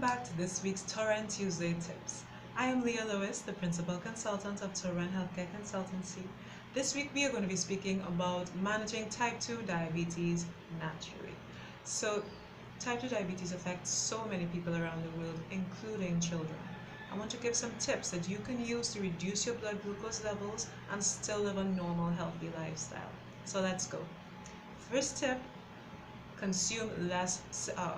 back to this week's Torrent Tuesday Tips. I am Leah Lewis, the Principal Consultant of Torrent Healthcare Consultancy. This week we are going to be speaking about managing type 2 diabetes naturally. So, type 2 diabetes affects so many people around the world, including children. I want to give some tips that you can use to reduce your blood glucose levels and still live a normal, healthy lifestyle. So let's go. First tip: consume less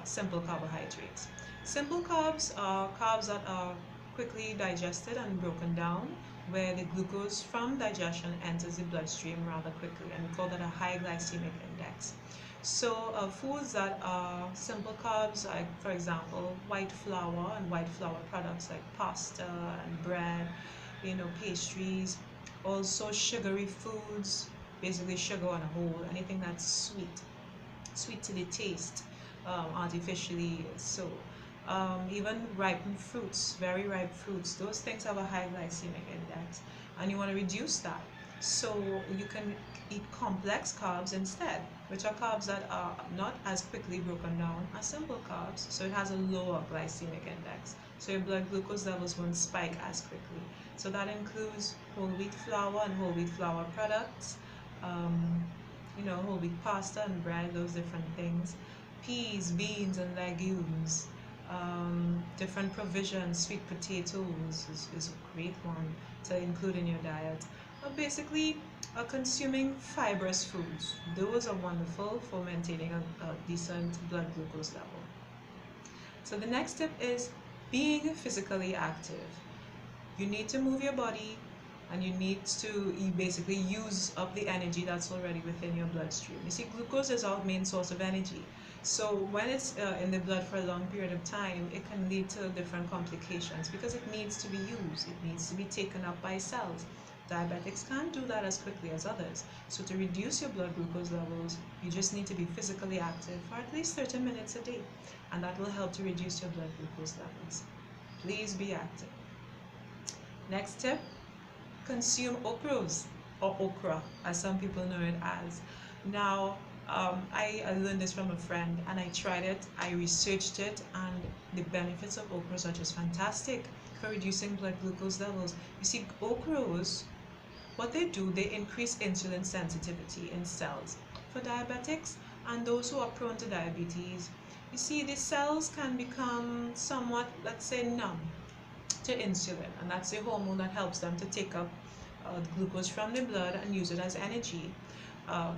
simple carbohydrates. Simple carbs are carbs that are quickly digested and broken down, where the glucose from digestion enters the bloodstream rather quickly, and we call that a high glycemic index. So foods that are simple carbs, like for example white flour and white flour products like pasta and bread, pastries, also sugary foods, basically sugar on a whole, anything that's sweet to the taste, artificially so. Even ripened fruits, very ripe fruits, those things have a high glycemic index, and you want to reduce that. So you can eat complex carbs instead, which are carbs that are not as quickly broken down as simple carbs, so it has a lower glycemic index. So your blood glucose levels won't spike as quickly. So that includes whole wheat flour and whole wheat flour products, whole wheat pasta and bread, those different things, peas, beans, and legumes, different provisions. Sweet potatoes is a great one to include in your diet. Basically, consuming fibrous foods. Those are wonderful for maintaining a decent blood glucose level. So the next tip is being physically active. You need to move your body, and you basically use up the energy that's already within your bloodstream. You see, glucose is our main source of energy. So when it's in the blood for a long period of time, it can lead to different complications because it needs to be used. It needs to be taken up by cells. Diabetics can't do that as quickly as others. So to reduce your blood glucose levels, you just need to be physically active for at least 30 minutes a day, and that will help to reduce your blood glucose levels. Please be active. Next tip: consume okras, or okra as some people know it as. Now, I learned this from a friend, and I tried it, I researched it, and the benefits of okras are just fantastic for reducing blood glucose levels. You see, okras, what they do, they increase insulin sensitivity in cells. For diabetics and those who are prone to diabetes, you see, the cells can become somewhat, let's say, numb to insulin, and that's the hormone that helps them to take up glucose from the blood and use it as energy.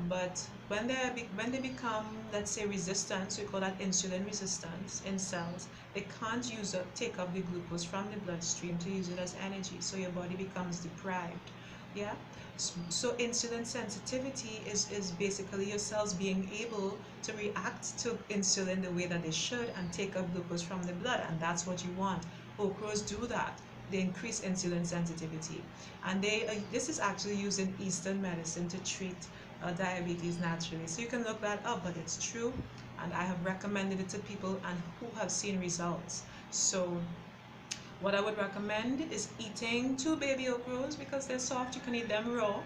But when they become, let's say, resistant, so we call that insulin resistance in cells, they can't take up the glucose from the bloodstream to use it as energy, so your body becomes deprived. Yeah. So insulin sensitivity is basically your cells being able to react to insulin the way that they should and take up glucose from the blood, and that's what you want. Okras do that. They increase insulin sensitivity, and this is actually used in Eastern medicine to treat diabetes naturally. So you can look that up, but it's true, and I have recommended it to people and who have seen results. So what I would recommend is eating 2 baby okras because they're soft. You can eat them raw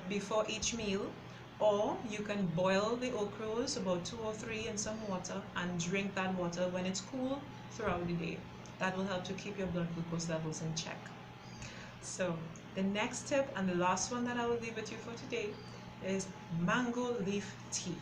before each meal, or you can boil the okras, about 2 or 3, in some water, and drink that water when it's cool throughout the day. That will help to keep your blood glucose levels in check. So the next tip, and the last one that I will leave with you for today, is mango leaf tea.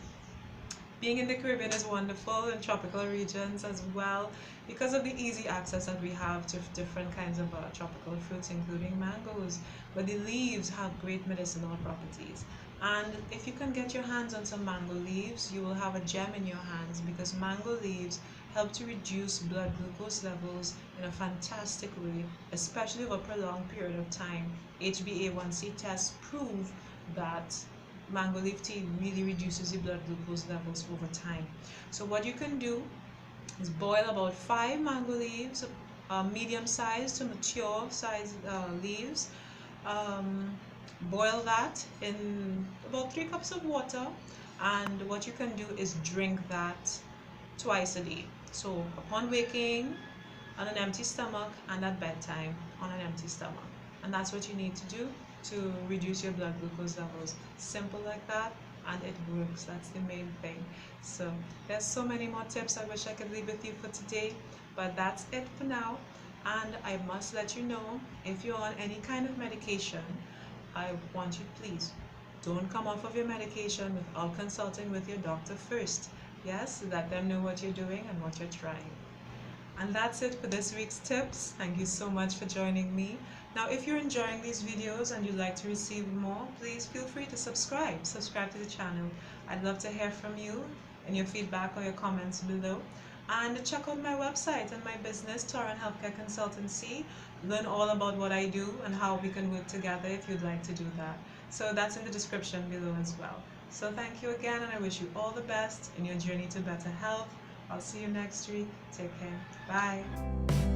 Being in the Caribbean is wonderful, in tropical regions as well, because of the easy access that we have to different kinds of tropical fruits, including mangoes. But the leaves have great medicinal properties. And if you can get your hands on some mango leaves, you will have a gem in your hands, because mango leaves help to reduce blood glucose levels in a fantastic way, especially over a prolonged period of time. HbA1c tests prove that mango leaf tea really reduces the blood glucose levels over time. So what you can do is boil about 5 mango leaves, medium size to mature size leaves. Boil that in about 3 cups of water, and what you can do is drink that twice a day. So upon waking on an empty stomach, and at bedtime on an empty stomach. And that's what you need to do to reduce your blood glucose levels. Simple like that, and it works. That's the main thing. So there's so many more tips I wish I could leave with you for today, But that's it for now. And I must let you know, if you're on any kind of medication, I want you, please, don't come off of your medication without consulting with your doctor first. Yes, let them know what you're doing and what you're trying. And that's it for this week's tips. Thank you so much for joining me. Now, if you're enjoying these videos and you'd like to receive more, please feel free to subscribe. Subscribe to the channel. I'd love to hear from you and your feedback or your comments below. And check out my website and my business, Torrent Healthcare Consultancy. Learn all about what I do and how we can work together if you'd like to do that. So that's in the description below as well. So thank you again, and I wish you all the best in your journey to better health. I'll see you next week. Take care. Bye.